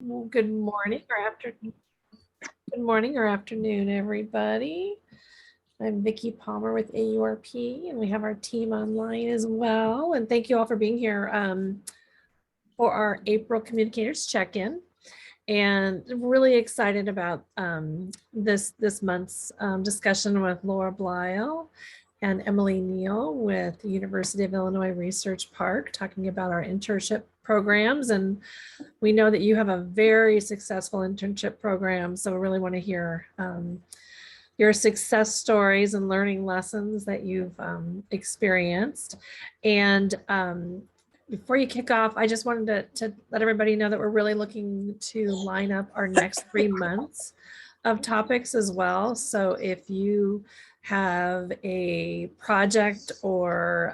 Well, good morning or afternoon. Good morning or afternoon, everybody. I'm Vicki Palmer with AURP, and we have our team online as well. And thank you all for being here for our April Communicators check-in. And really excited about this month's discussion with Laura Blyle and Emily Neal with the University of Illinois Research Park, talking about our internship programs. And we know that you have a very successful internship program, so we really want to hear your success stories and learning lessons that you've experienced. And before you kick off, I just wanted to let everybody know that we're really looking to line up our next 3 months of topics as well. So if you have a project or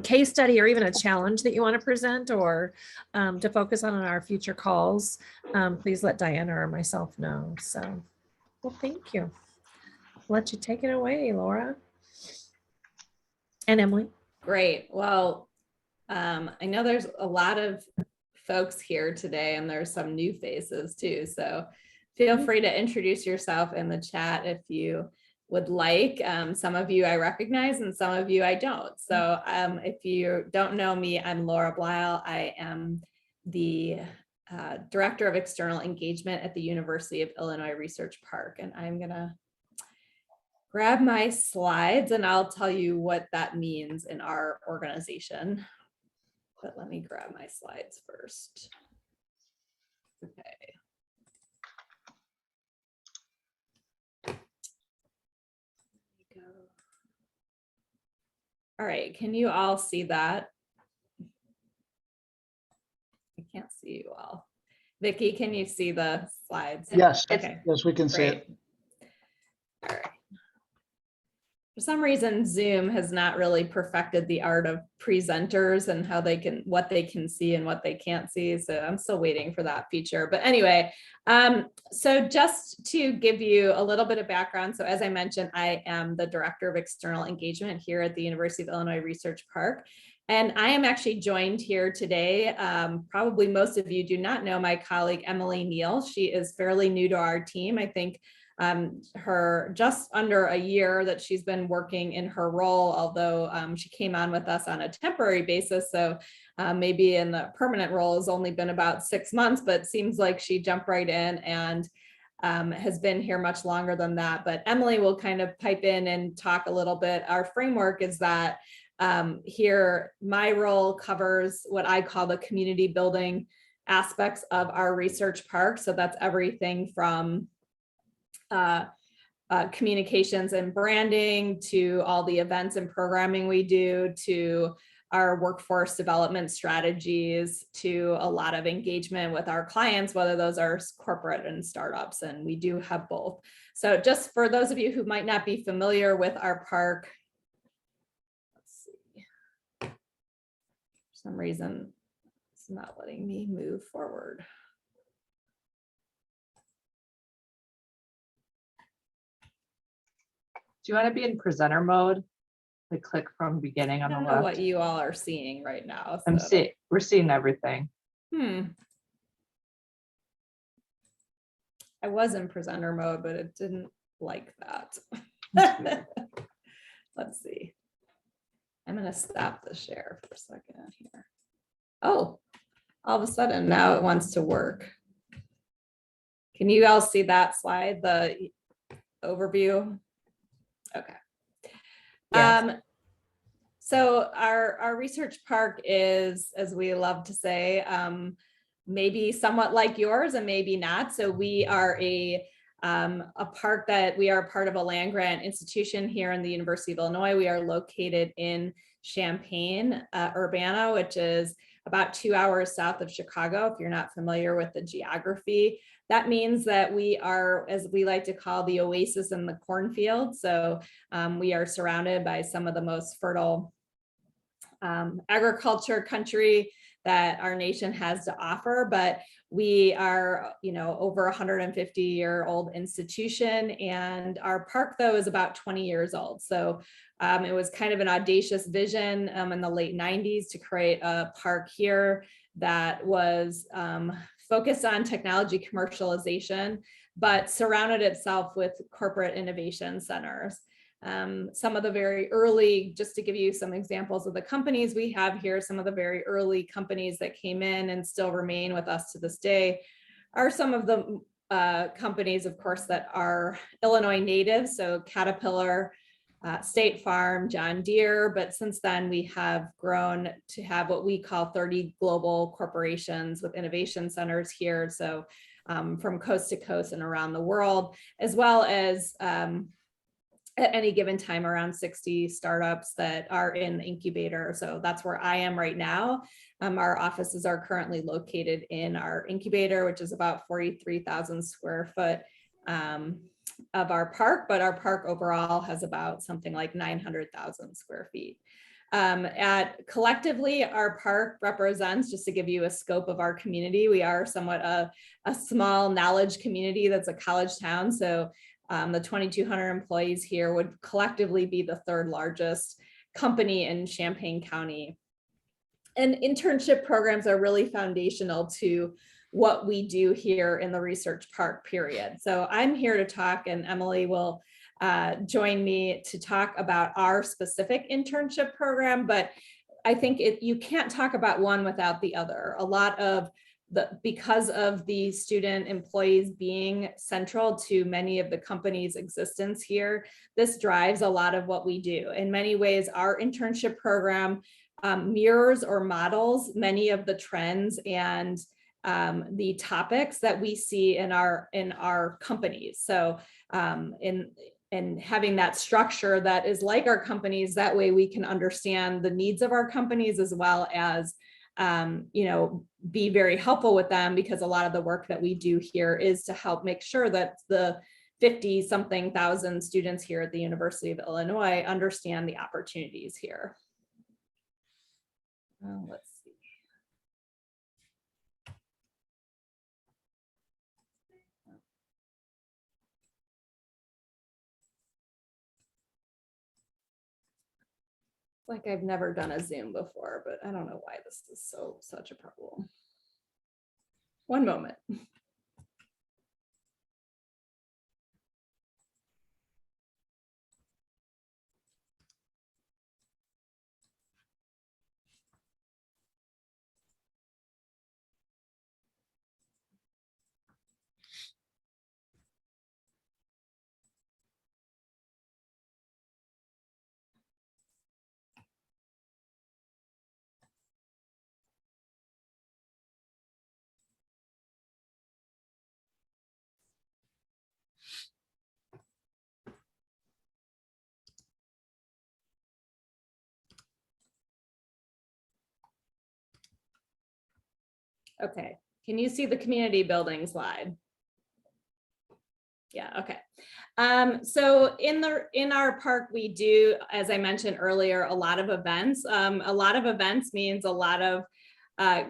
case study or even a challenge that you want to present or to focus on in our future calls, please let Diana or myself know. So, well, thank you. I'll let you take it away, Laura and Emily. Great. Well, I know there's a lot of folks here today and there's some new faces too. So feel free to introduce yourself in the chat if you would like. Some of you I recognize and some of you I don't. So if you don't know me, I'm Laura Blyle. I am the Director of External Engagement at the University of Illinois Research Park. And I'm gonna grab my slides and I'll tell you what that means in our organization. But let me grab my slides first. Okay. All right, can you all see that? I can't see you all. Vicki, can you see the slides? Yes, okay. Yes, we can see it. All right. For some reason, Zoom has not really perfected the art of presenters and how they can, what they can see and what they can't see. So I'm still waiting for that feature. But anyway, so just to give you a little bit of background. So as I mentioned, I am the Director of External Engagement here at the University of Illinois Research Park. And I am actually joined here today. Probably most of you do not know my colleague, Emily Neal. She is fairly new to our team. I think her just under a year that she's been working in her role, although she came on with us on a temporary basis. So maybe in the permanent role has only been about 6 months, but seems like she jumped right in and has been here much longer than that. But Emily will kind of pipe in and talk a little bit. Our framework is that here, my role covers what I call the community building aspects of our research park. So that's everything from communications and branding to all the events and programming we do, to our workforce development strategies, to a lot of engagement with our clients, whether those are corporate and startups, and we do have both. So just for those of you who might not be familiar with our park, let's see, for some reason it's not letting me move forward. Do you want to be in presenter mode? Like click from beginning on the left. I don't know what you all are seeing right now. So. We're seeing everything. I was in presenter mode, but it didn't like that. Let's see. I'm going to stop the share for a second here. Oh, all of a sudden now it wants to work. Can you all see that slide, the overview? Okay. Yes. So our research park is, as we love to say, maybe somewhat like yours and maybe not. So we are a park that we are part of a land grant institution here in the University of Illinois. We are located in Champaign, Urbana, which is about 2 hours south of Chicago, if you're not familiar with the geography. That means that we are, as we like to call, the oasis in the cornfield. So we are surrounded by some of the most fertile agriculture country that our nation has to offer, but we are, over 150-year-old institution, and our park, though, is about 20 years old. So it was kind of an audacious vision in the late 90s to create a park here that was focused on technology commercialization, but surrounded itself with corporate innovation centers. Some of the very early, just to give you some examples of the companies we have here, some of the very early companies that came in and still remain with us to this day are some of the companies, of course, that are Illinois native. So Caterpillar, State Farm, John Deere, but since then we have grown to have what we call 30 global corporations with innovation centers here. So from coast to coast and around the world, as well as at any given time around 60 startups that are in the incubator. So that's where I am right now. Our offices are currently located in our incubator, which is about 43,000 square foot of our park, but our park overall has about something like 900,000 square feet. Collectively, our park represents, just to give you a scope of our community, we are somewhat a small knowledge community that's a college town. So the 2,200 employees here would collectively be the third largest company in Champaign County. And internship programs are really foundational to what we do here in the research park, period. So I'm here to talk, and Emily will join me to talk about our specific internship program, but I think you can't talk about one without the other. A lot of because of the student employees being central to many of the company's existence here, this drives a lot of what we do. In many ways, our internship program mirrors or models many of the trends and the topics that we see in our companies. So in having that structure that is like our companies, that way we can understand the needs of our companies as well as be very helpful with them, because a lot of the work that we do here is to help make sure that the 50-something thousand students here at the University of Illinois understand the opportunities here. Let's see. Like I've never done a Zoom before, but I don't know why this is such a problem. One moment. Okay, can you see the community building slide? Yeah, okay. So in our park, we do, as I mentioned earlier, a lot of events. A lot of events means a lot of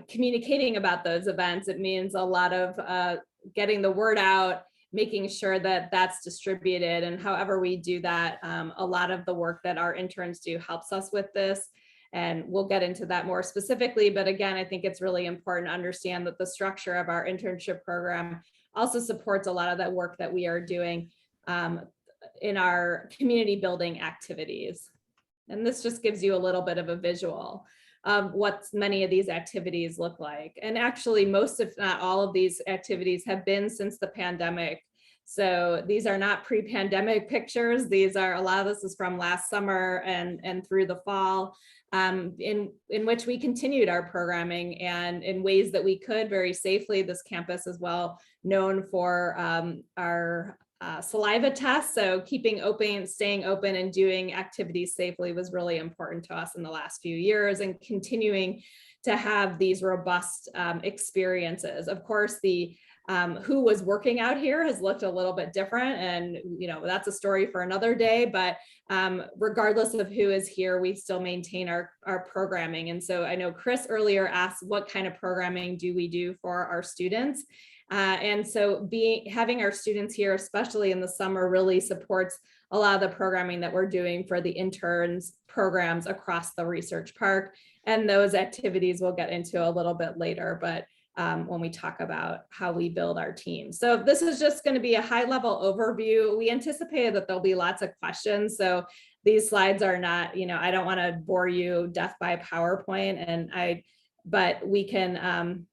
communicating about those events. It means a lot of getting the word out, making sure that that's distributed. And however we do that, a lot of the work that our interns do helps us with this. And we'll get into that more specifically. But again, I think it's really important to understand that the structure of our internship program also supports a lot of that work that we are doing in our community building activities. And this just gives you a little bit of a visual of what many of these activities look like. And actually, most if not all of these activities have been since the pandemic. So these are not pre-pandemic pictures. These are, a lot of this is from last summer and through the fall, in which we continued our programming and in ways that we could very safely. This campus is well known for our saliva tests. So keeping open, staying open and doing activities safely was really important to us in the last few years, and continuing to have these robust experiences. Of course, the who was working out here has looked a little bit different, and that's a story for another day, but regardless of who is here, we still maintain our programming. And so I know Chris earlier asked, what kind of programming do we do for our students? And so having our students here, especially in the summer, really supports a lot of the programming that we're doing for the interns programs across the research park. And those activities we'll get into a little bit later, but when we talk about how we build our team. So this is just going to be a high level overview. We anticipated that there'll be lots of questions. So these slides are not, I don't want to bore you death by PowerPoint, but we can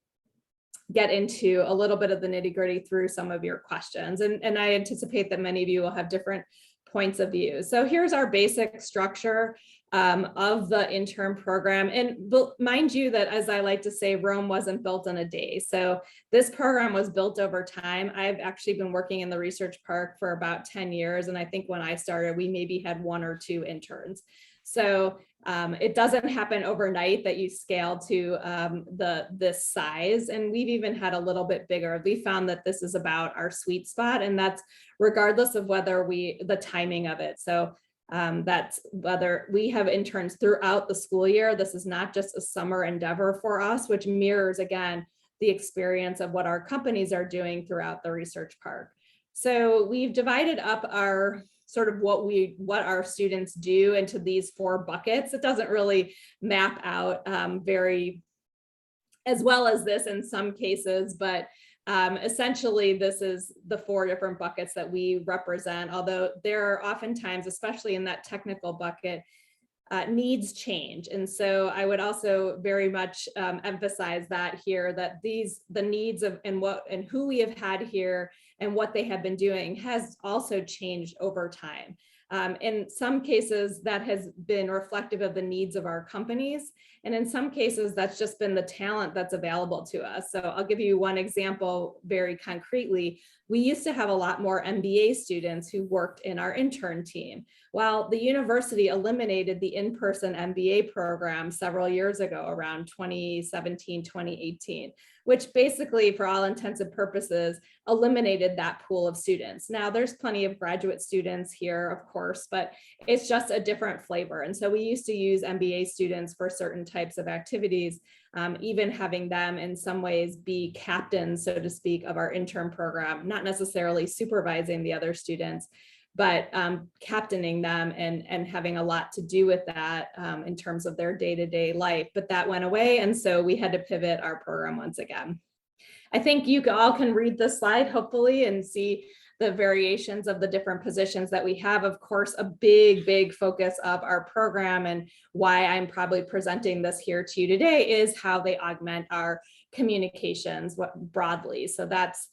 get into a little bit of the nitty gritty through some of your questions. And I anticipate that many of you will have different points of view. So here's our basic structure of the intern program. And mind you that, as I like to say, Rome wasn't built in a day. So this program was built over time. I've actually been working in the research park for about 10 years. And I think when I started, we maybe had 1 or 2 interns. So it doesn't happen overnight that you scale to this size. And we've even had a little bit bigger. We found that this is about our sweet spot, and that's regardless of whether the timing of it. So that's whether we have interns throughout the school year. This is not just a summer endeavor for us, which mirrors, again, the experience of what our companies are doing throughout the research park. So we've divided up our sort of what our students do into these 4 buckets. It doesn't really map out very as well as this in some cases, but essentially this is the 4 different buckets that we represent, although there are oftentimes, especially in that technical bucket, needs change. And so I would also very much emphasize that here, that the needs of and who we have had here and what they have been doing has also changed over time. In some cases, that has been reflective of the needs of our companies. And in some cases, that's just been the talent that's available to us. So I'll give you one example very concretely. We used to have a lot more MBA students who worked in our intern team. Well, the university eliminated the in-person MBA program several years ago, around 2017, 2018, which basically, for all intents and purposes, eliminated that pool of students. Now, there's plenty of graduate students here, of course, but it's just a different flavor. And so we used to use MBA students for certain types of activities, even having them in some ways be captains, so to speak, of our intern program, not necessarily supervising the other students, but captaining them and having a lot to do with that in terms of their day-to-day life. But that went away, and so we had to pivot our program once again. I think you all can read this slide, hopefully, and see the variations of the different positions that we have. Of course, a big focus of our program, and why I'm probably presenting this here to you today, is how they augment our communications broadly. So that's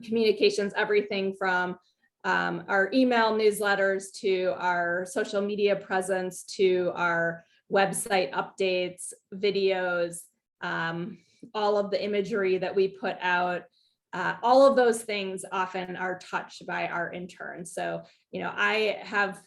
communications, everything from our email newsletters to our social media presence to our website updates, videos, all of the imagery that we put out. All of those things often are touched by our interns. So, I have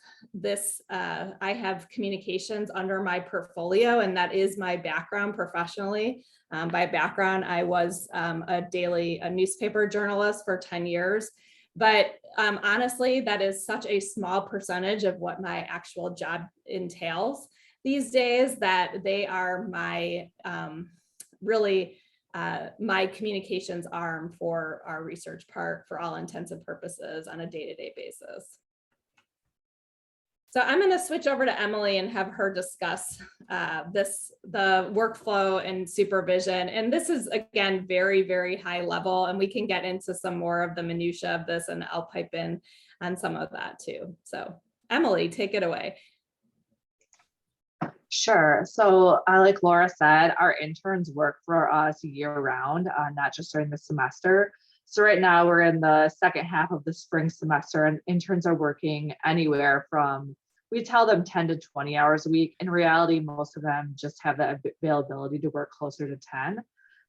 communications under my portfolio, and that is my background professionally. By background, I was a newspaper journalist for 10 years. But honestly, that is such a small percentage of what my actual job entails these days, that they are my my communications arm for our research park for all intents and purposes on a day-to-day basis. So I'm going to switch over to Emily and have her discuss the workflow and supervision. And this is, again, very high level, and we can get into some more of the minutia of this, and I'll pipe in on some of that too. So Emily, take it away. Sure. So like Laura said, our interns work for us year round, not just during the semester. So right now we're in the second half of the spring semester, and interns are working anywhere from, we tell them 10 to 20 hours a week. In reality, most of them just have the availability to work closer to 10,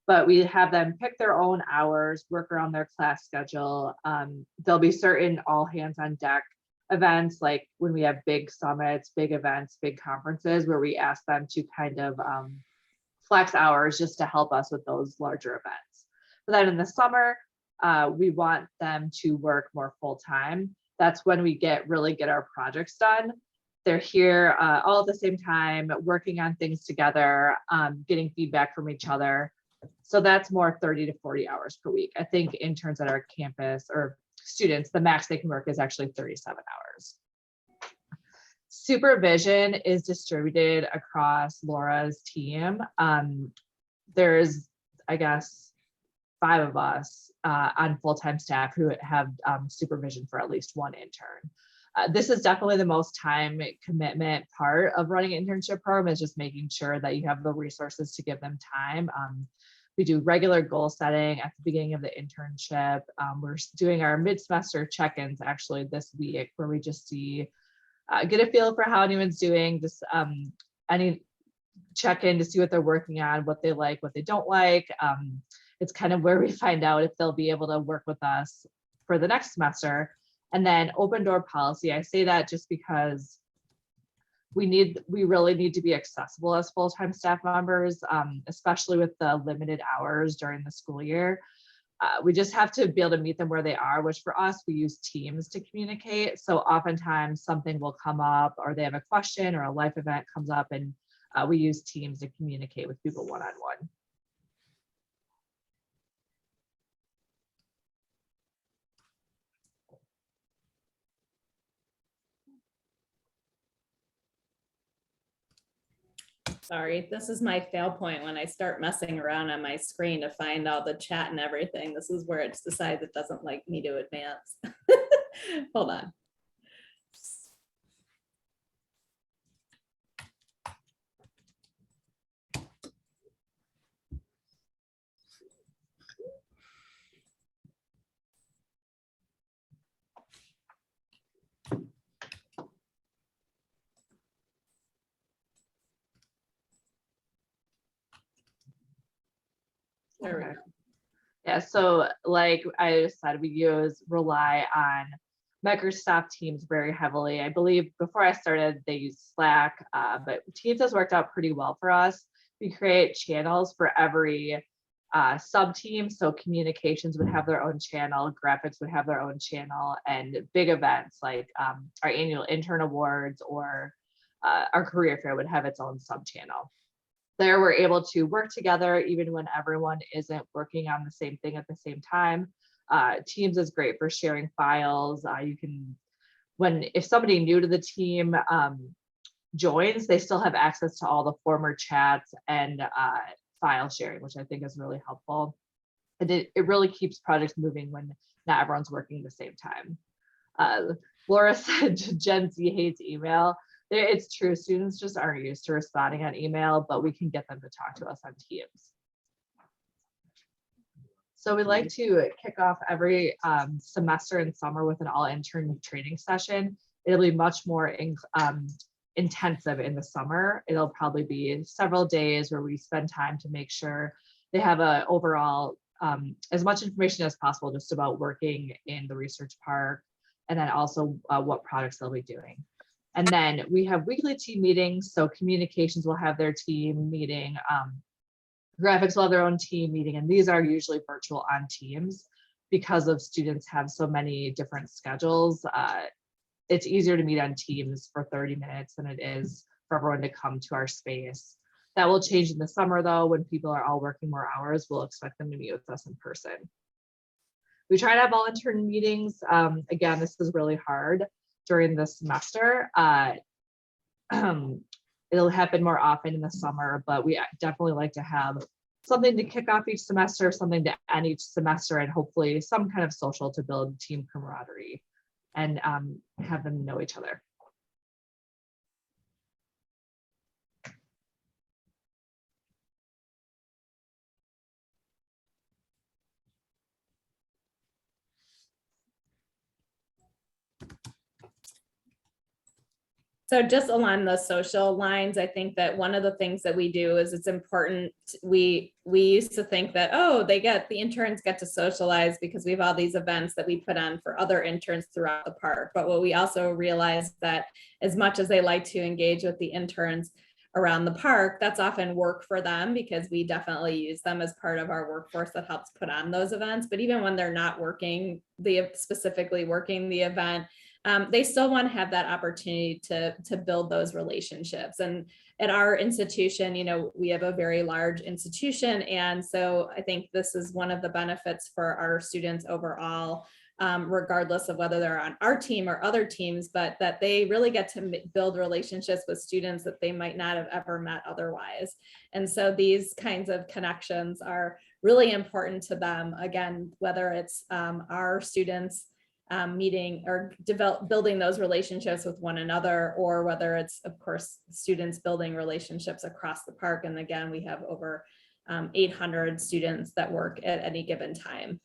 but we have them pick their own hours, work around their class schedule. There'll be certain all hands on deck events, like when we have big summits, big events, big conferences, where we ask them to kind of flex hours just to help us with those larger events. But then in the summer, we want them to work more full time. That's when we really get our projects done. They're here all at the same time, working on things together, getting feedback from each other. So that's more 30 to 40 hours per week. I think interns at our campus, or students, the max they can work is actually 37 hours. Supervision is distributed across Laura's team. There's I guess, 5 of us on full-time staff who have supervision for at least one intern. This is definitely the most time commitment part of running an internship program, is just making sure that you have the resources to give them time. We do regular goal setting at the beginning of the internship. We're doing our mid-semester check-ins actually this week, where we just see, get a feel for how anyone's doing, just any check-in to see what they're working on, what they like, what they don't like. It's kind of where we find out if they'll be able to work with us for the next semester. And then open door policy, I say that just because we really need to be accessible as full-time staff members, especially with the limited hours during the school year. We just have to be able to meet them where they are, which for us, we use Teams to communicate. So oftentimes something will come up, or they have a question or a life event comes up, and we use Teams to communicate with people one-on-one. Sorry, this is my fail point when I start messing around on my screen to find all the chat and everything. This is where it decides it doesn't like me to advance. Hold on. There we go. Yeah, so like I said, we rely on Microsoft Teams very heavily. I believe before I started, they used Slack, but Teams has worked out pretty well for us. We create channels for every sub-team. So communications would have their own channel, graphics would have their own channel, and big events like our annual intern awards or our career fair would have its own sub-channel. There we're able to work together even when everyone isn't working on the same thing at the same time. Teams is great for sharing files. You can, if somebody new to the team joins, they still have access to all the former chats and file sharing, which I think is really helpful. And it really keeps projects moving when not everyone's working at the same time. Laura said Gen Z hates email. It's true, students just aren't used to responding on email, but we can get them to talk to us on Teams. So we like to kick off every semester and summer with an all intern training session. It'll be much more intensive in the summer. It'll probably be several days where we spend time to make sure they have a overall, as much information as possible just about working in the research park, and then also what products they'll be doing. And then we have weekly team meetings. So communications will have their team meeting, graphics will have their own team meeting, and these are usually virtual on Teams because of students have so many different schedules. It's easier to meet on Teams for 30 minutes than it is for everyone to come to our space. That will change in the summer though, when people are all working more hours, we'll expect them to meet with us in person. We try to have all intern meetings. Again, this is really hard during the semester. It'll happen more often in the summer, but we definitely like to have something to kick off each semester, something to end each semester, and hopefully some kind of social to build team camaraderie and have them know each other. So just along the social lines, I think that one of the things that we do is it's important. We used to think that, oh, the interns get to socialize because we have all these events that we put on for other interns throughout the park. But what we also realized that as much as they like to engage with the interns around the park, that's often work for them because we definitely use them as part of our workforce that helps put on those events. But even when they're not working, specifically working the event, they still want to have that opportunity to build those relationships. And at our institution, we have a very large institution. And so I think this is one of the benefits for our students overall, regardless of whether they're on our team or other teams, but that they really get to build relationships with students that they might not have ever met otherwise. And so these kinds of connections are really important to them. Again, whether it's our students meeting or building those relationships with one another, or whether it's, of course, students building relationships across the park. And again, we have over 800 students that work at any given time.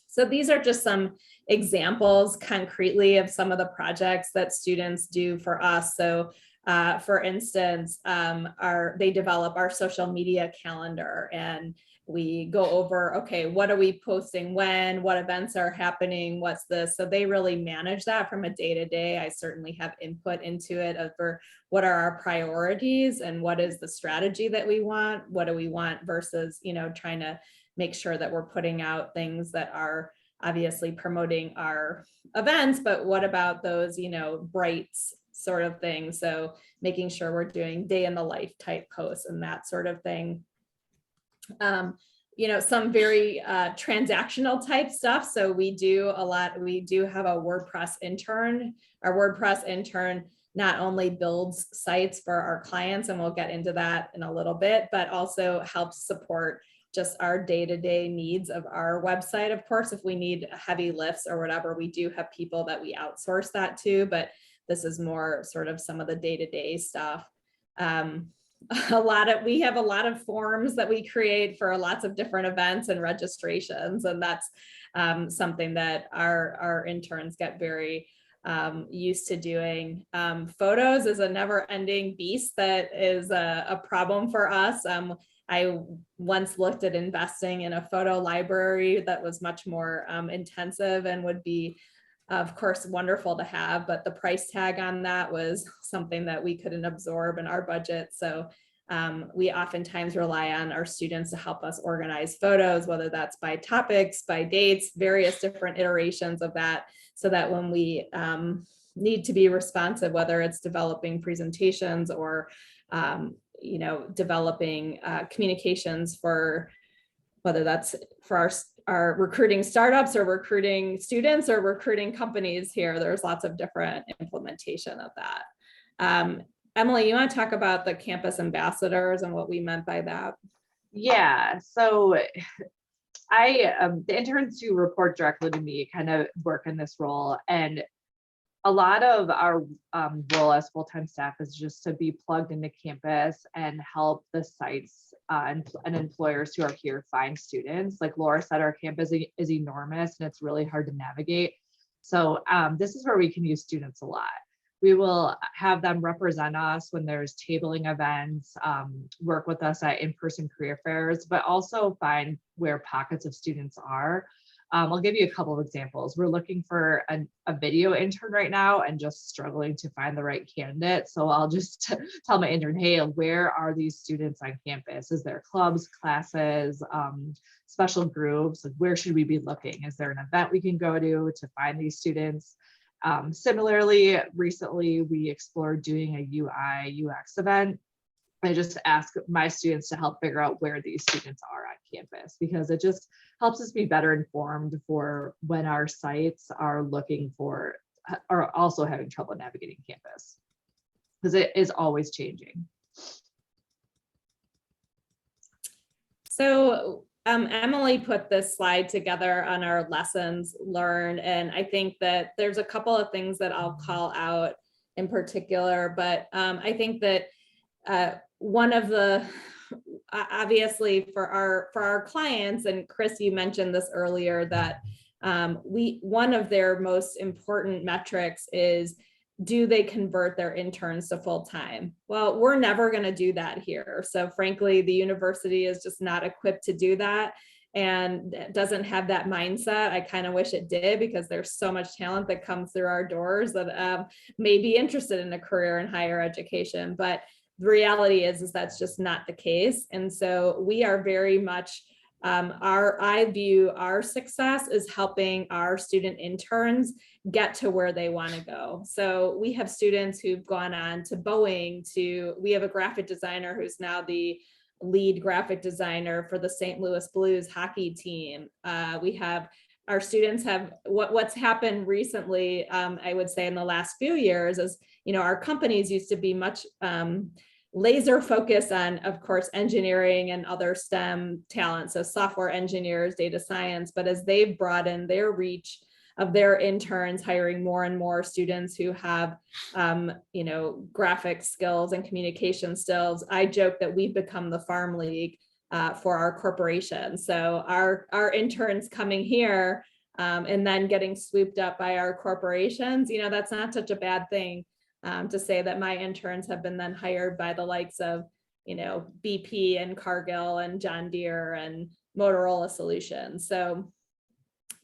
So these are just some examples concretely of some of the projects that students do for us. So for instance, they develop our social media calendar, and we go over, okay, what are we posting when, what events are happening, what's this? So they really manage that from a day-to-day. I certainly have input into it for what are our priorities and what is the strategy that we want, what do we want versus, trying to make sure that we're putting out things that are obviously promoting our events, but what about those, brights sort of thing. So making sure we're doing day in the life type posts and that sort of thing. Some very transactional type stuff. So we do have a WordPress intern. Our WordPress intern not only builds sites for our clients, and we'll get into that in a little bit, but also helps support just our day-to-day needs of our website. Of course, if we need heavy lifts or whatever, we do have people that we outsource that to, but this is more sort of some of the day-to-day stuff. We have a lot of forms that we create for lots of different events and registrations, and that's something that our interns get very used to doing. Photos is a never-ending beast that is a problem for us. I once looked at investing in a photo library that was much more intensive and would be, of course, wonderful to have, but the price tag on that was something that we couldn't absorb in our budget. So we oftentimes rely on our students to help us organize photos, whether that's by topics, by dates, various different iterations of that, so that when we need to be responsive, whether it's developing presentations or developing communications for, whether that's for our recruiting startups or recruiting students or recruiting companies here, there's lots of different implementation of that. Emily, you want to talk about the campus ambassadors and what we meant by that? Yeah, so the interns who report directly to me kind of work in this role, and a lot of our role as full-time staff is just to be plugged into campus and help the sites and employers who are here find students. Like Laura said, our campus is enormous and it's really hard to navigate. So this is where we can use students a lot. We will have them represent us when there's tabling events, work with us at in-person career fairs, but also find where pockets of students are. I'll give you a couple of examples. We're looking for a video intern right now and just struggling to find the right candidate. So I'll just tell my intern, hey, where are these students on campus? Is there clubs, classes, special groups? Like, where should we be looking? Is there an event we can go to find these students? Similarly, recently we explored doing a UI UX event. I just ask my students to help figure out where these students are on campus, because it just helps us be better informed for when our sites are also having trouble navigating campus, because it is always changing. So Emily put this slide together on our lessons learned, and I think that there's a couple of things that I'll call out in particular, but I think that one of the, obviously for our clients, and Chris, you mentioned this earlier, that one of their most important metrics is, do they convert their interns to full-time? Well, we're never going to do that here. So frankly, the university is just not equipped to do that and doesn't have that mindset. I kind of wish it did, because there's so much talent that comes through our doors that may be interested in a career in higher education. But the reality is that's just not the case. And so we are very much, I view our success as helping our student interns get to where they want to go. So we have students who've gone on to Boeing, we have a graphic designer who's now the lead graphic designer for the St. Louis Blues hockey team. Our students have, what's happened recently, I would say in the last few years is, our companies used to be much laser focus on, of course, engineering and other STEM talents, so software engineers, data science, but as they've broadened their reach of their interns, hiring more and more students who have, graphic skills and communication skills, I joke that we've become the farm league for our corporation. So our interns coming here and then getting swooped up by our corporations, that's not such a bad thing. To say that my interns have been then hired by the likes of, BP and Cargill and John Deere and Motorola Solutions. So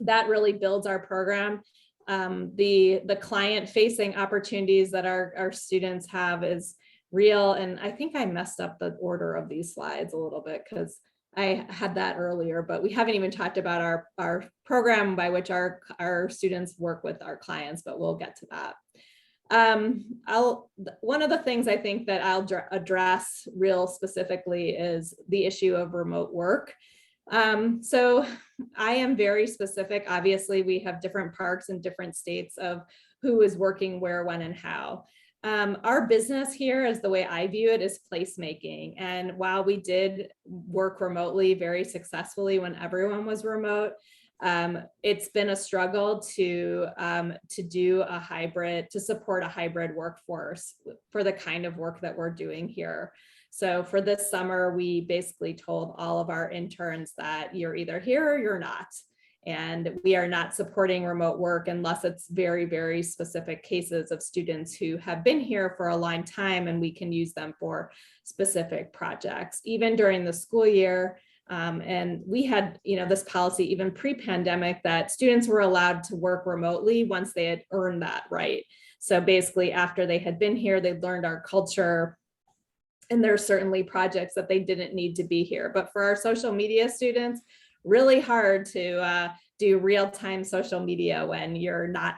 that really builds our program. The client facing opportunities that our students have is real. And I think I messed up the order of these slides a little bit because I had that earlier, but we haven't even talked about our program by which our students work with our clients, but we'll get to that. One of the things I think that I'll address real specifically is the issue of remote work. So I am very specific. Obviously, we have different parks in different states of who is working where, when, and how. Our business here, is the way I view it, is placemaking. And while we did work remotely very successfully when everyone was remote, it's been a struggle to do a hybrid, to support a hybrid workforce for the kind of work that we're doing here. So for this summer, we basically told all of our interns that you're either here or you're not. And we are not supporting remote work unless it's very, very specific cases of students who have been here for a long time and we can use them for specific projects. Even during the school year, and we had, this policy even pre-pandemic that students were allowed to work remotely once they had earned that right. So basically after they had been here, they learned our culture, and there's certainly projects that they didn't need to be here. But for our social media students, really hard to do real-time social media when you're not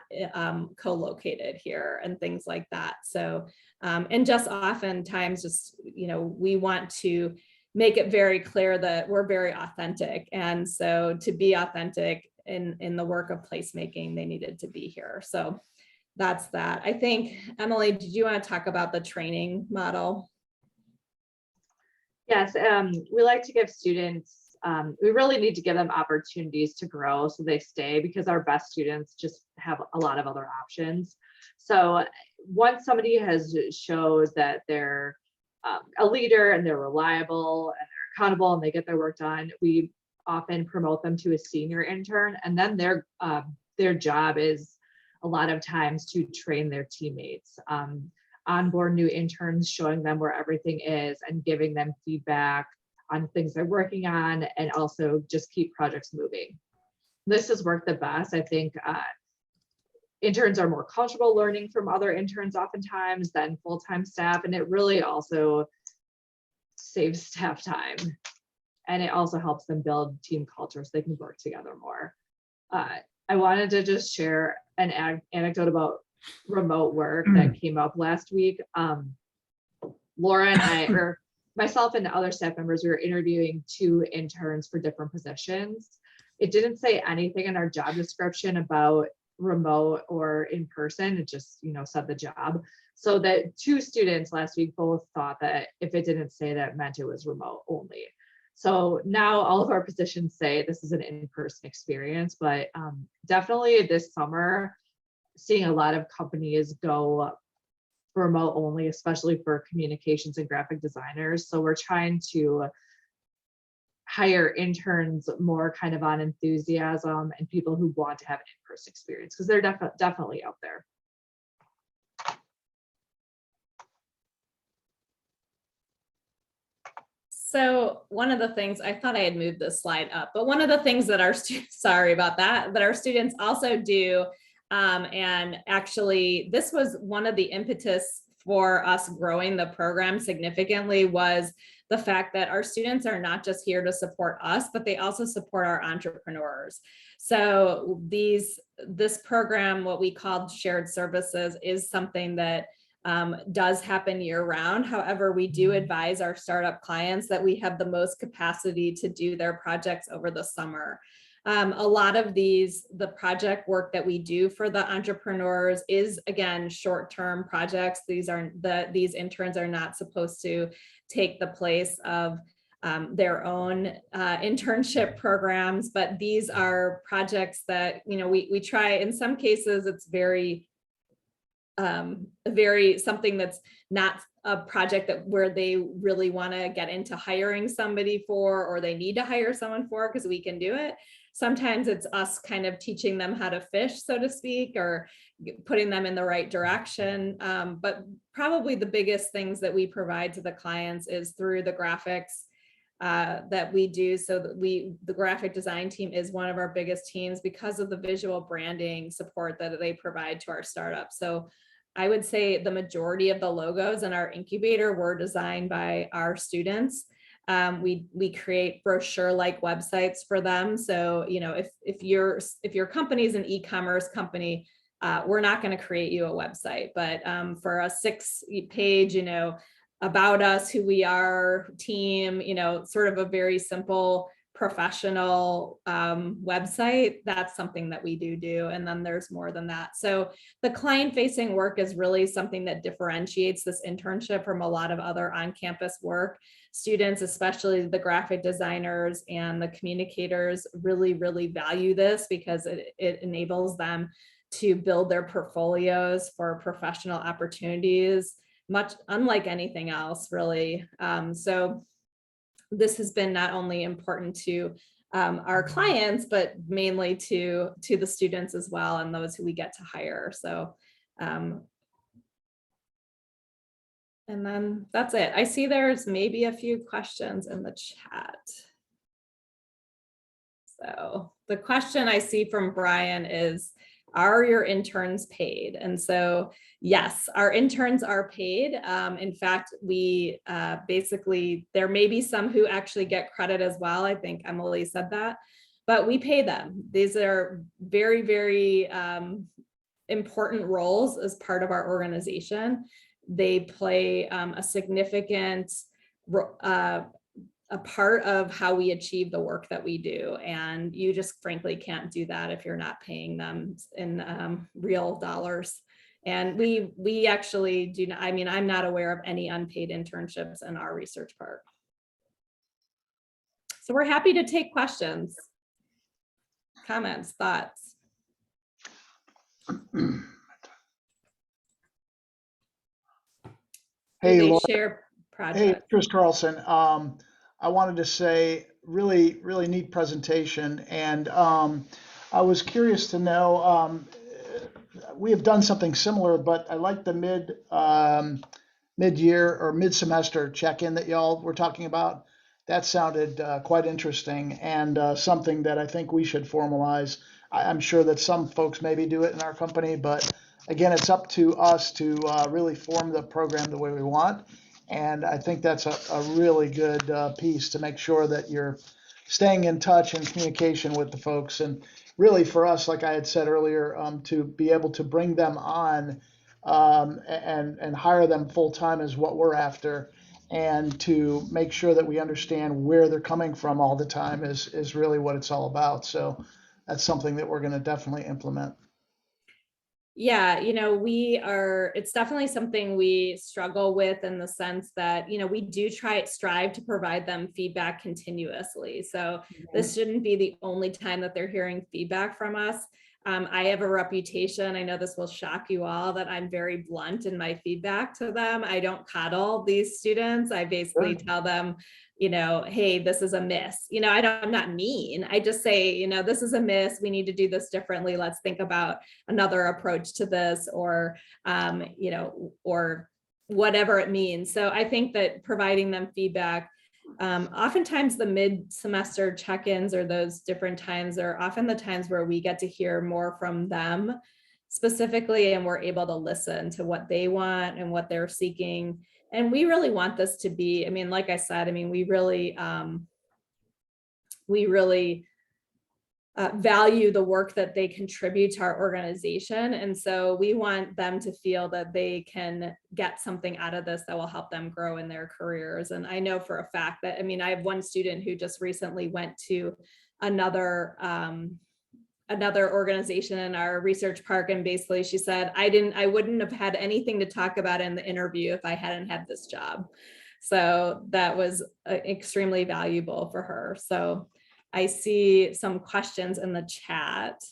co-located here and things like that. So, and just oftentimes just, we want to make it very clear that we're very authentic. And so to be authentic in the work of placemaking, they needed to be here. So that's that. I think, Emily, did you want to talk about the training model? Yes, we like to give students, we really need to give them opportunities to grow so they stay, because our best students just have a lot of other options. So once somebody has showed that they're a leader and they're reliable and they're accountable and they get their work done, we often promote them to a senior intern, and then their job is a lot of times to train their teammates, onboard new interns, showing them where everything is and giving them feedback on things they're working on, and also just keep projects moving. This has worked the best. I think interns are more comfortable learning from other interns oftentimes than full-time staff, and it really also saves staff time, and it also helps them build team culture so they can work together more. I wanted to just share an anecdote about remote work that came up last week. Laura and I, or myself and the other staff members, we were interviewing 2 interns for different positions. It didn't say anything in our job description about remote or in person. It just, said the job. So that 2 students last week both thought that if it didn't say that, it meant it was remote only. So now all of our positions say this is an in-person experience, but definitely this summer, seeing a lot of companies go remote only, especially for communications and graphic designers. So we're trying to hire interns more kind of on enthusiasm and people who want to have an in-person experience, because they're definitely out there. So one of the things, I thought I had moved this slide up, but one of the things that our students, sorry about that, that our students also do, and actually this was one of the impetus for us growing the program significantly, was the fact that our students are not just here to support us, but they also support our entrepreneurs. So this program, what we called shared services, is something that does happen year round. However, we do advise our startup clients that we have the most capacity to do their projects over the summer. A lot of the project work that we do for the entrepreneurs is, again, short-term projects. These interns are not supposed to take the place of their own internship programs, but these are projects that, we try. In some cases, it's very something that's not a project where they really want to get into hiring somebody for, or they need to hire someone for, because we can do it. Sometimes it's us kind of teaching them how to fish, so to speak, or putting them in the right direction. But probably the biggest things that we provide to the clients is through the graphics that we do. So that the graphic design team is one of our biggest teams because of the visual branding support that they provide to our startup. So I would say the majority of the logos in our incubator were designed by our students. We create brochure-like websites for them. So, if your company is an e-commerce company, we're not going to create you a website, but for a 6-page, about us, who we are, team, sort of a very simple professional website, that's something that we do. And then there's more than that. So the client-facing work is really something that differentiates this internship from a lot of other on-campus work. Students, especially the graphic designers and the communicators, really, really value this because it enables them to build their portfolios for professional opportunities, much unlike anything else, really. So this has been not only important to our clients, but mainly to the students as well, and those who we get to hire. So, and then that's it. I see there's maybe a few questions in the chat. So the question I see from Brian is, are your interns paid? And so, yes, our interns are paid. In fact, we basically, there may be some who actually get credit as well. I think Emily said that, but we pay them. These are very, very important roles as part of our organization. They play a significant a part of how we achieve the work that we do. And you just frankly can't do that if you're not paying them in real dollars. And we actually do not, I'm not aware of any unpaid internships in our research park. So we're happy to take questions, comments, thoughts. Hey, Laura. Share projects. Hey, Chris Carlson. I wanted to say really, really neat presentation. And I was curious to know, we have done something similar, but I like the mid-year or mid-semester check-in that y'all were talking about. That sounded quite interesting and something that I think we should formalize. I'm sure that some folks maybe do it in our company, but again, it's up to us to really form the program the way we want. And I think that's a really good piece to make sure that you're staying in touch and communication with the folks. And really for us, like I had said earlier, to be able to bring them on and hire them full time is what we're after. And to make sure that we understand where they're coming from all the time is really what it's all about. So that's something that we're going to definitely implement. Yeah, it's definitely something we struggle with in the sense that, we do strive to provide them feedback continuously. So this shouldn't be the only time that they're hearing feedback from us. I have a reputation, I know this will shock you all, that I'm very blunt in my feedback to them. I don't coddle these students. I basically tell them, hey, this is a miss. I'm not mean. I just say, this is a miss. We need to do this differently. Let's think about another approach to this, or, or whatever it means. So I think that providing them feedback, oftentimes the mid-semester check-ins or those different times are often the times where we get to hear more from them specifically, and we're able to listen to what they want and what they're seeking. And we really want this to be, like I said, we really value the work that they contribute to our organization. And so we want them to feel that they can get something out of this that will help them grow in their careers. And I know for a fact that, I mean, I have one student who just recently went to another organization in our research park. And basically she said, I wouldn't have had anything to talk about in the interview if I hadn't had this job. So that was extremely valuable for her. So I see some questions in the chat.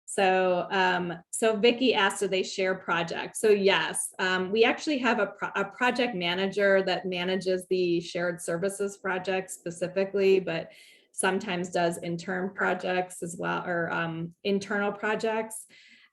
So, so Vicky asked, do they share projects? So yes, we actually have a project manager that manages the shared services project specifically, but sometimes does intern projects as well, or internal projects.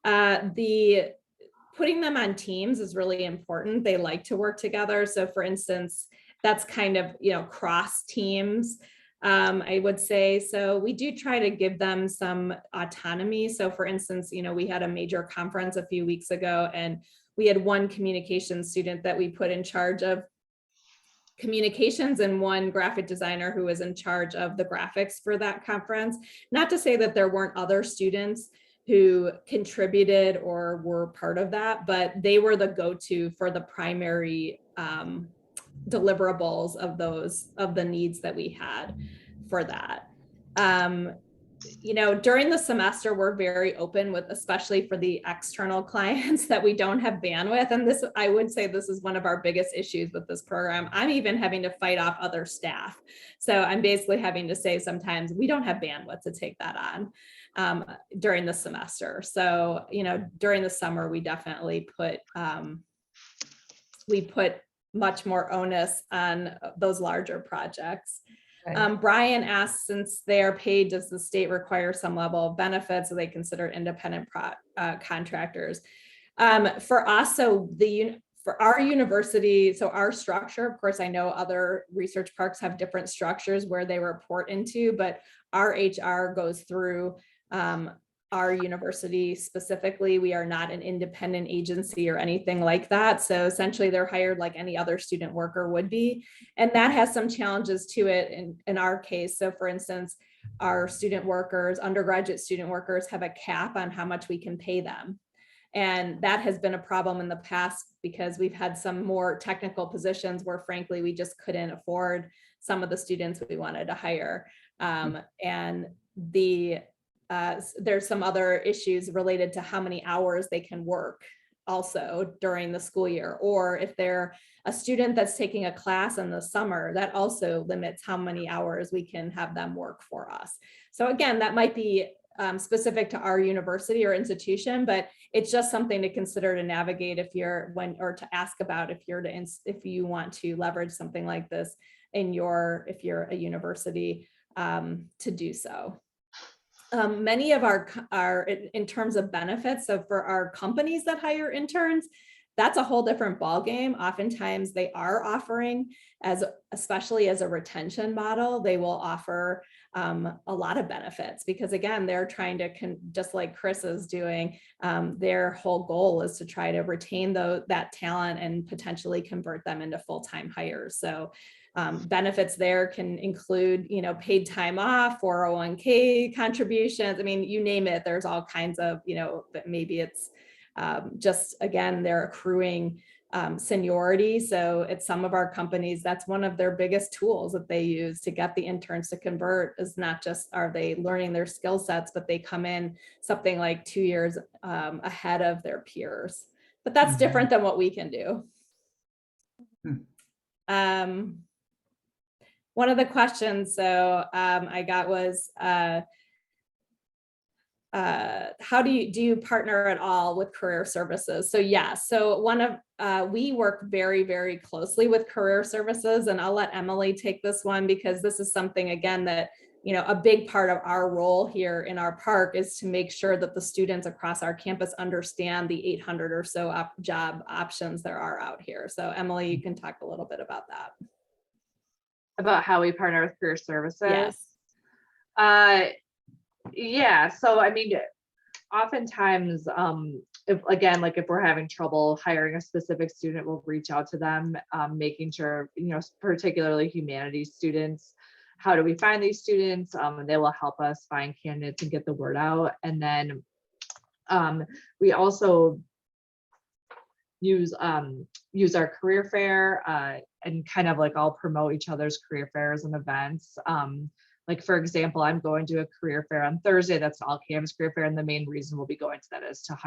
Putting them on teams is really important. They like to work together. So for instance, that's kind of, cross teams. I would say, so we do try to give them some autonomy. So for instance, we had a major conference a few weeks ago, and we had one communications student that we put in charge of communications and one graphic designer who was in charge of the graphics for that conference. Not to say that there weren't other students who contributed or were part of that, but they were the go-to for the primary deliverables of the needs that we had for that. During the semester, we're very open with, especially for the external clients that we don't have bandwidth. And this, I would say this is one of our biggest issues with this program. I'm even having to fight off other staff. So I'm basically having to say sometimes we don't have bandwidth to take that on during the semester. So, during the summer, we definitely put much more onus on those larger projects. Okay. Brian asks, since they are paid, does the state require some level of benefits? So they consider independent contractors? For us, for our university, so our structure, of course, I know other research parks have different structures where they report into, but our HR goes through our university specifically. We are not an independent agency or anything like that. So essentially they're hired like any other student worker would be. And that has some challenges to it in our case. So for instance, our student workers, undergraduate student workers, have a cap on how much we can pay them. And that has been a problem in the past because we've had some more technical positions where frankly, we just couldn't afford some of the students we wanted to hire. And there's some other issues related to how many hours they can work also during the school year, or if they're a student that's taking a class in the summer, that also limits how many hours we can have them work for us. So again, that might be specific to our university or institution, but it's just something to consider to navigate if to ask about if you want to leverage something like this if you're a university to do so. Many of our in terms of benefits, so for our companies that hire interns, that's a whole different ballgame. Oftentimes they are offering, especially as a retention model, they will offer a lot of benefits because again, they're trying to, just like Chris is doing, their whole goal is to try to retain that talent and potentially convert them into full-time hires. So benefits there can include, paid time off, 401k contributions. I mean, you name it, there's all kinds of, but maybe it's just, again, they're accruing seniority. So at some of our companies, that's one of their biggest tools that they use to get the interns to convert, is not just are they learning their skill sets, but they come in something like 2 years ahead of their peers. But that's different than what we can do. One of the questions I got was, how do you partner at all with career services? So yeah, so we work very, very closely with career services, and I'll let Emily take this one because this is something, again, that, a big part of our role here in our park is to make sure that the students across our campus understand the 800 or so job options there are out here. So Emily, you can talk a little bit about that. About how we partner with career services. Yes. Yeah, so I mean, oftentimes, if we're having trouble hiring a specific student, we'll reach out to them, making sure, particularly humanities students, how do we find these students? And they will help us find candidates and get the word out. And then we also use our career fair and kind of like all promote each other's career fairs and events. Like for example, I'm going to a career fair on Thursday. That's an all campus career fair. And the main reason we'll be going to that is to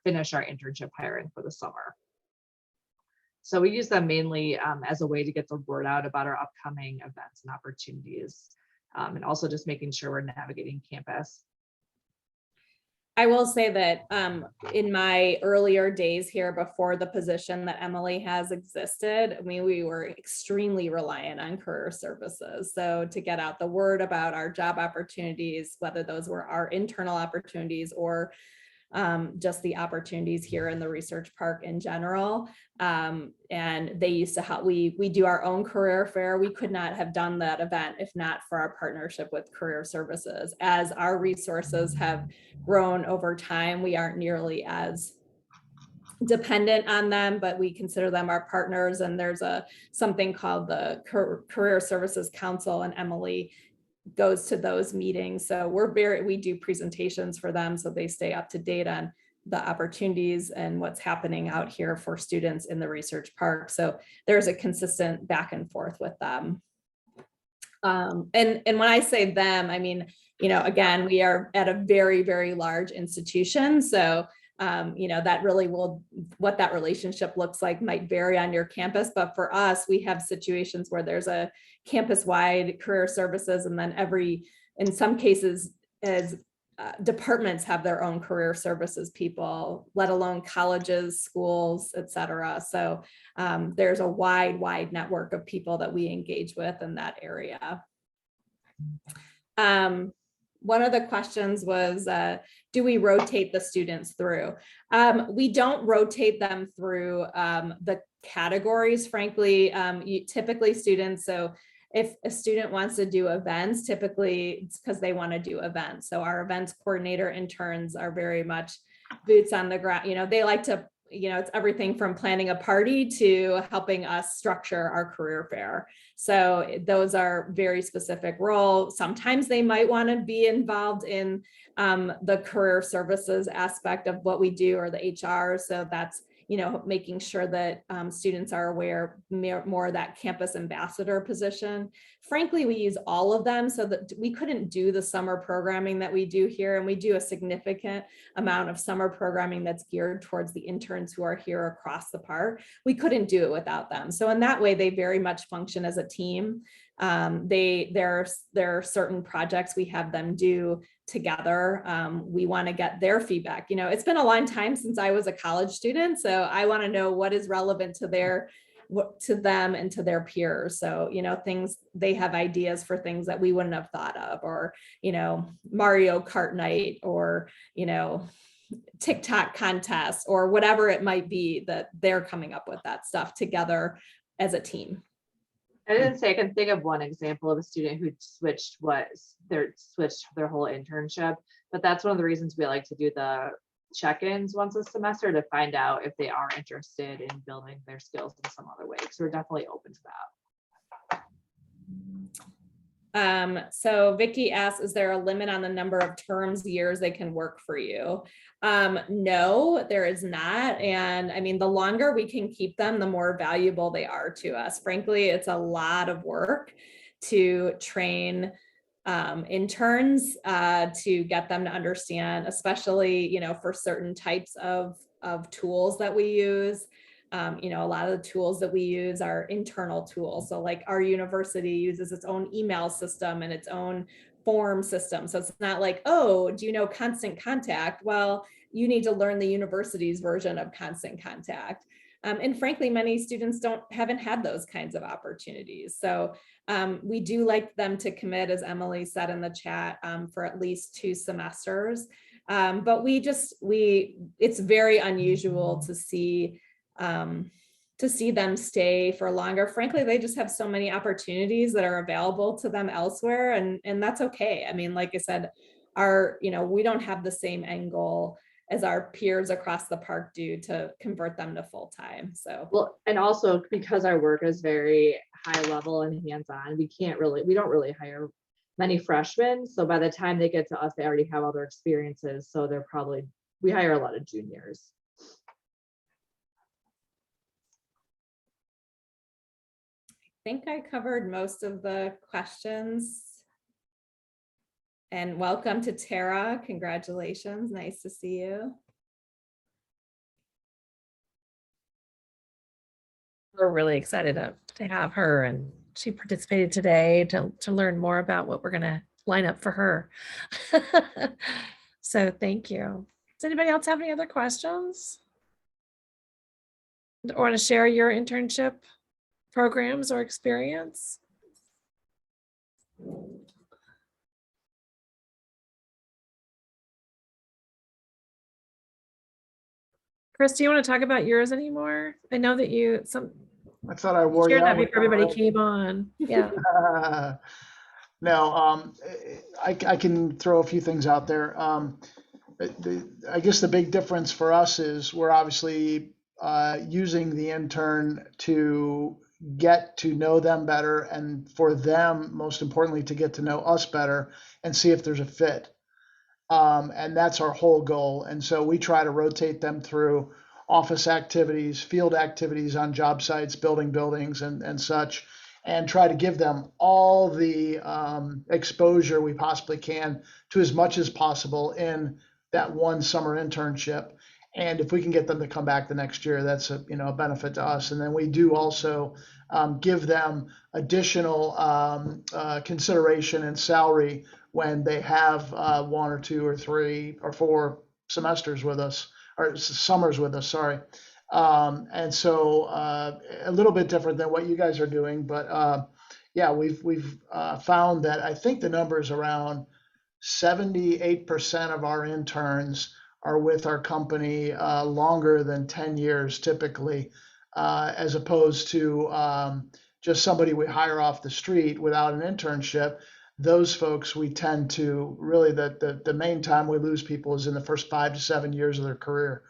finish our internship hiring for the summer. So we use them mainly as a way to get the word out about our upcoming events and opportunities. And also just making sure we're navigating campus. I will say that in my earlier days here before the position that Emily has existed, I mean, we were extremely reliant on career services. So to get out the word about our job opportunities, whether those were our internal opportunities or just the opportunities here in the research park in general. And they used to help, we do our own career fair. We could not have done that event if not for our partnership with career services. As our resources have grown over time, we aren't nearly as dependent on them, but we consider them our partners. And there's something called the Career Services Council, and Emily goes to those meetings. So we do presentations for them so they stay up to date on the opportunities and what's happening out here for students in the research park. So there's a consistent back and forth with them. And when I say them, I mean, you know, again, we are at a very, very large institution. So you know, that really what that relationship looks like might vary on your campus. But for us, we have situations where there's a campus-wide career services, and then in some cases, as departments have their own career services people, let alone colleges, schools, et cetera. So there's a wide network of people that we engage with in that area. One of the questions was, do we rotate the students through? We don't rotate them through the categories, frankly. Typically students, so if a student wants to do events, typically it's because they want to do events. So our events coordinator interns are very much boots on the ground. You know, they like to, you know, it's everything from planning a party to helping us structure our career fair. So those are very specific roles. Sometimes they might want to be involved in the career services aspect of what we do, or the HR. So that's, you know, making sure that students are aware more of that campus ambassador position. Frankly, we use all of them, so that we couldn't do the summer programming that we do here. And we do a significant amount of summer programming that's geared towards the interns who are here across the park. We couldn't do it without them. So in that way, they very much function as a team. There are certain projects we have them do together. We want to get their feedback. You know, it's been a long time since I was a college student, so I want to know what is relevant to them and to their peers. So, you know, they have ideas for things that we wouldn't have thought of, or, you know, Mario Kart night, or, you know, TikTok contest, or whatever it might be, that they're coming up with that stuff together as a team. I didn't say I can think of one example of a student who switched their whole internship, but that's one of the reasons we like to do the check-ins once a semester to find out if they are interested in building their skills in some other way. So we're definitely open to that. So Vicky asks, is there a limit on the number of years they can work for you? No, there is not. And I mean, the longer we can keep them, the more valuable they are to us. Frankly, it's a lot of work to train interns to get them to understand, especially, you know, for certain types of tools that we use. You know, a lot of the tools that we use are internal tools. So like our university uses its own email system and its own form system. So it's not like, oh, do you know Constant Contact? Well, you need to learn the university's version of Constant Contact. And frankly, many students haven't had those kinds of opportunities. So we do like them to commit, as Emily said in the chat, for at least 2 semesters. But it's very unusual to see them stay for longer. Frankly, they just have so many opportunities that are available to them elsewhere, and that's okay. I mean, like I said, we don't have the same end goal as our peers across the park do to convert them to full-time. So Well, and also because our work is very high level and hands-on, we don't really hire many freshmen. So by the time they get to us, they already have other experiences. So we hire a lot of juniors. I think I covered most of the questions. And welcome to Tara. Congratulations. Nice to see you. We're really excited to have her, and she participated today to learn more about what we're going to line up for her. So thank you. Does anybody else have any other questions? Or want to share your internship programs or experience? Chris, do you want to talk about yours anymore? I know that you I thought I wore you shared that out with before everybody that. came on. Yeah. No, I can throw a few things out there. I guess the big difference for us is we're obviously using the intern to get to know them better, and for them, most importantly, to get to know us better and see if there's a fit. And that's our whole goal. And so we try to rotate them through office activities, field activities on job sites, building buildings and such, and try to give them all the exposure we possibly can to as much as possible in that one summer internship. And if we can get them to come back the next year, that's a benefit to us. And then we do also give them additional consideration and salary when they have 1 or 2 or 3 or 4 semesters with us, or summers with us, sorry. And so a little bit different than what you guys are doing, but yeah, we've found that I think the number is around 78% of our interns are with our company longer than 10 years typically, as opposed to just somebody we hire off the street without an internship. Those folks, we tend to really, the main time we lose people is in the first 5 to 7 years of their career.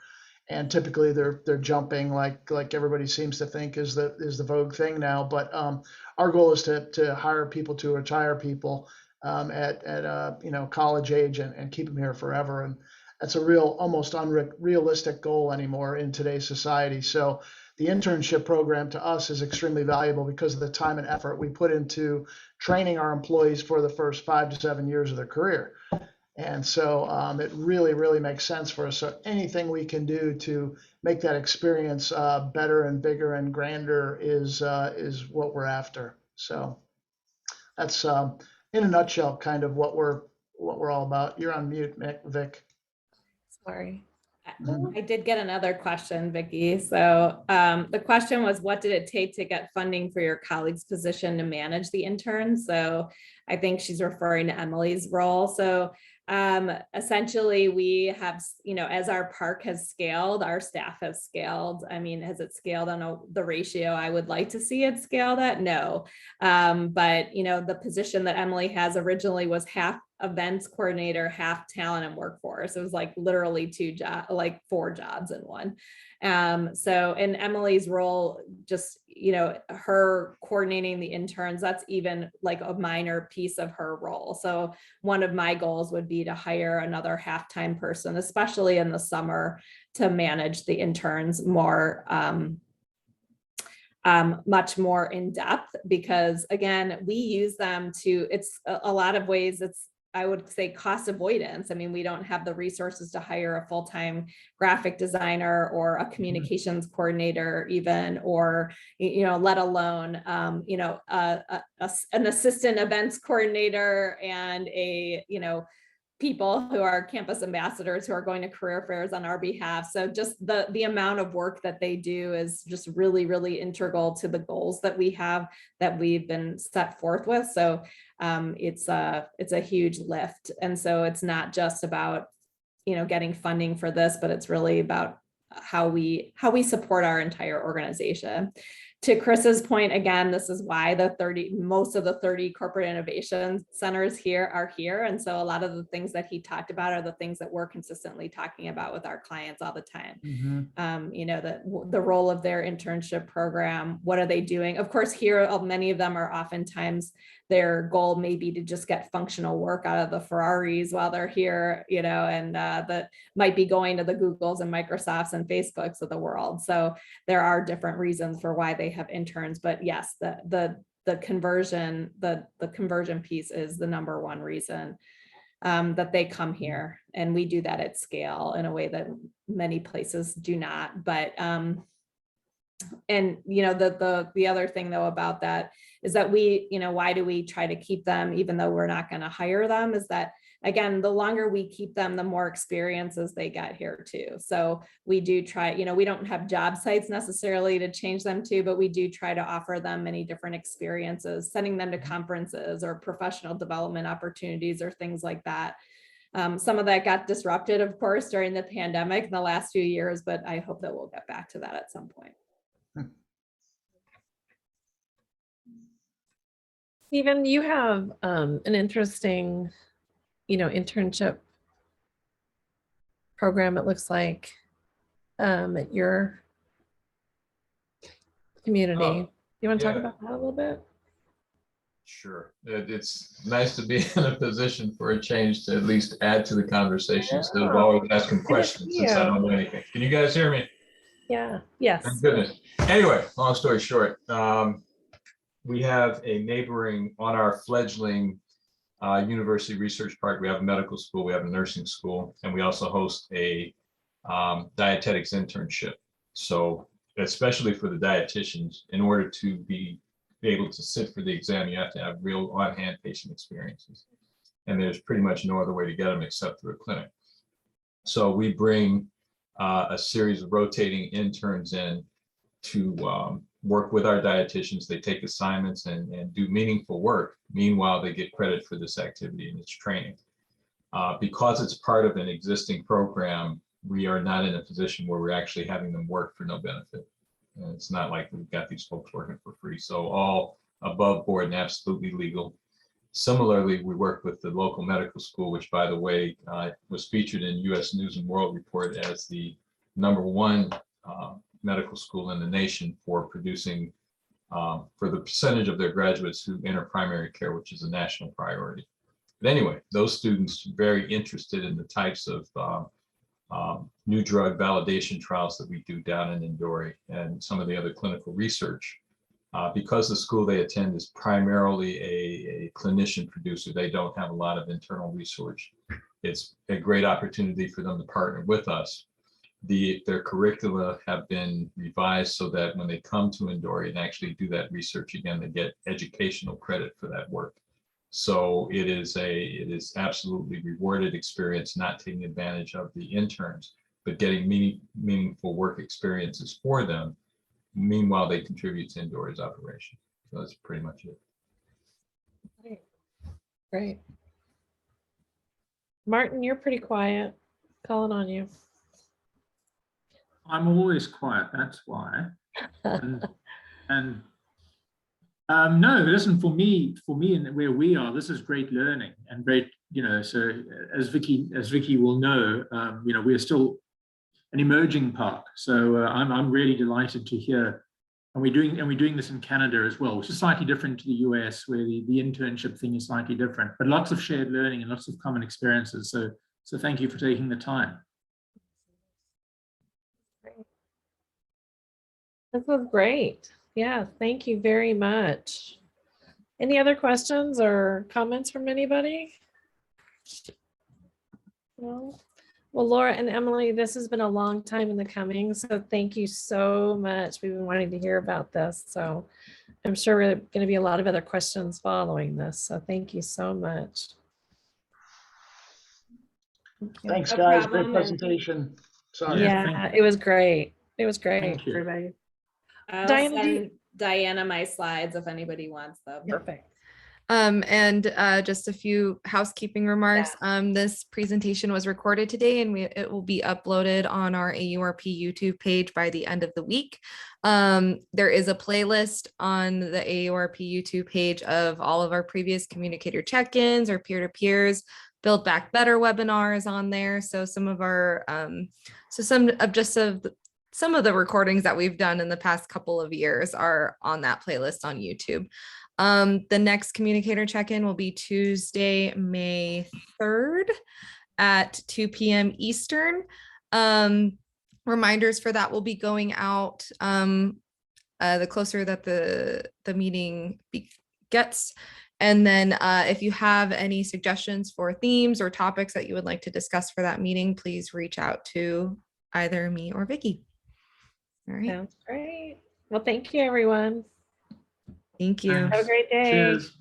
And typically they're jumping like everybody seems to think is the vogue thing now. But our goal is to hire people, to retire people at college age and keep them here forever. And that's a almost unrealistic goal anymore in today's society. So the internship program to us is extremely valuable because of the time and effort we put into training our employees for the first 5 to 7 years of their career. And so it really, really makes sense for us. So anything we can do to make that experience better and bigger and grander is what we're after. So that's in a nutshell kind of what we're all about. You're on mute, Vic. Sorry. I did get another question, Vicki. So the question was, what did it take to get funding for your colleague's position to manage the interns? So I think she's referring to Emily's role. So essentially we have, as our park has scaled, our staff has scaled. I mean, has it scaled on the ratio I would like to see it scaled at? No. But the position that Emily has originally was half events coordinator, half talent and workforce. It was like literally 4 jobs in one. So in Emily's role, just, her coordinating the interns, that's even like a minor piece of her role. So one of my goals would be to hire another half-time person, especially in the summer, to manage the interns more, much more in depth, because again, we use them it's a lot of ways, I would say cost avoidance. I mean, we don't have the resources to hire a full-time graphic designer or a communications coordinator even, or, let alone, an assistant events coordinator and people who are campus ambassadors who are going to career fairs on our behalf. So just the amount of work that they do is just really, really integral to the goals that we have, that we've been set forth with. So it's a huge lift. And so it's not just about, getting funding for this, but it's really about how we support our entire organization. to Chris's point, again, this is why most of the 30 corporate innovation centers here are here. And so a lot of the things that he talked about are the things that we're consistently talking about with our clients all the time. You know, the role of their internship program, what are they doing? Of course, here, many of them are oftentimes their goal may be to just get functional work out of the Ferraris while they're here, you know, and that might be going to the Googles and Microsofts and Facebooks of the world. So there are different reasons for why they have interns, but yes, the conversion piece is the number one reason that they come here, and we do that at scale in a way that many places do not. But and you know, the other thing though about that is that we, you know, why do we try to keep them even though we're not going to hire them, is that again, the longer we keep them, the more experiences they get here too. So we do try, you know, we don't have job sites necessarily to change them to, but we do try to offer them many different experiences, sending them to conferences or professional development opportunities or things like that. Some of that got disrupted, of course, during the pandemic in the last few years, but I hope that we'll get back to that at some point. Stephen, you have an interesting, you know, internship program, it looks like, at your community. You want to talk yeah. about that a little bit? Sure. It's nice to be in a position for a change to at least add to the conversation instead of always asking questions since I don't know anything. Can you guys hear me? Yeah. Yes. Thank goodness. Anyway, long story short, we have a neighboring on our fledgling university research park. We have a medical school, we have a nursing school, and we also host a dietetics internship. So especially for the dietitians, in order to be able to sit for the exam, you have to have real on-hand patient experiences. And there's pretty much no other way to get them except through a clinic. So we bring a series of rotating interns in to work with our dietitians. They take assignments and do meaningful work. Meanwhile, they get credit for this activity and its training. Because it's part of an existing program, we are not in a position where we're actually having them work for no benefit. And it's not like we've got these folks working for free. So all above board and absolutely legal. Similarly, we work with the local medical school, which, by the way, was featured in U.S. News and World Report as the #1 medical school in the nation for producing, for the percentage of their graduates who enter primary care, which is a national priority. But anyway, those students are very interested in the types of new drug validation trials that we do down in Indore and some of the other clinical research. Because the school they attend is primarily a clinician producer, they don't have a lot of internal research. It's a great opportunity for them to partner with us. Their curricula have been revised so that when they come to Indore and actually do that research again, they get educational credit for that work. So it is absolutely rewarded experience, not taking advantage of the interns, but getting meaningful work experiences for them. Meanwhile, they contribute to Indore's operation. So that's pretty much it. Great. Martin, you're pretty quiet. Calling on you. I'm always quiet, that's why. And no, listen, for me and where we are, this is great learning and great, you know, so as Vicky will know, you know, we're still an emerging park. So I'm really delighted to hear, and we're doing this in Canada as well, which is slightly different to the US, where the internship thing is slightly different, but lots of shared learning and lots of common experiences. So thank you for taking the time. This was great. Yeah, thank you very much. Any other questions or comments from anybody? No? Well, Laura and Emily, this has been a long time in the coming, so thank you so much. We've been wanting to hear about this, so I'm sure there are going to be a lot of other questions following this, so thank you so much. Thanks, No guys. problem. Great presentation. Sorry. Yeah, it was great. It was great, Thank you. everybody. I'll Diana, send Diana my slides if anybody wants them. Perfect. And just a few housekeeping remarks. This presentation was recorded today and it will be uploaded on our AURP YouTube page by the end of the week. There is a playlist on the AURP YouTube page of all of our previous communicator check-ins or peer-to-peers. Build Back Better webinars on there. So some of our, some of the recordings that we've done in the past couple of years are on that playlist on YouTube. The next communicator check-in will be Tuesday, May 3rd at 2 p.m. Eastern. Reminders for that will be going out the closer that the meeting gets. And then if you have any suggestions for themes or topics that you would like to discuss for that meeting, please reach out to either me or Vicky. All right. Sounds great. Well, thank you, everyone. Thank you. Have a great day. Cheers.